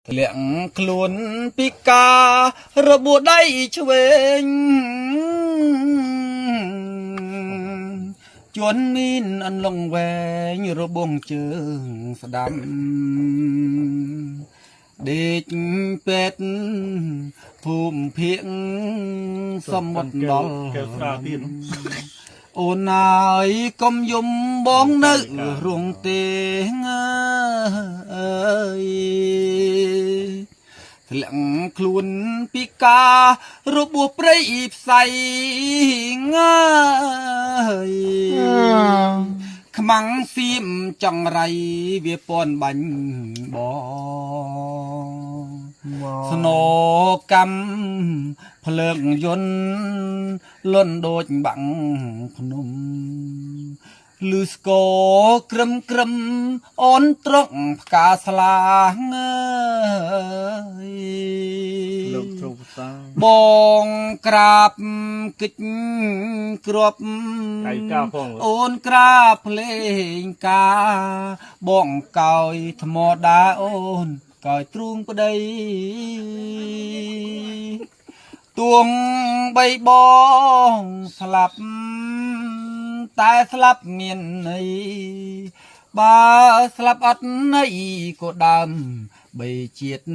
ធ្លាក់ខ្លួនពីការរបួសដៃឆ្វេងជន់មានអន្លង់វែងរបងជើងស្ដាំដេកពេទ្យភូមិភាគសំមុតដល់អូនអើយកុំយំបងនៅរងទេអើយធ្លាក់ខ្លួនពីការរបួសព្រៃផ្សៃងើយខ្មាំងសៀមចង្រៃវាពន់បាញ់បងស្នោកម្មភ្លើងយន្តលន់ដូចបាំងភ្នំលឺស្គរក្រឹមក្រឹមអូនត្រកផ្កាស្លាងលោកទ្រូសាបងក្រាបគិចគ្រាប់អូនក្រាបភ្លេងការបងកោយធម្មតាអូនកោយទ្រូងប្តីទួងបីបងស្លាប់តែស្លាប់មានន័យបើស្លាប់អត់ន័យក៏ដើមបីជាតិ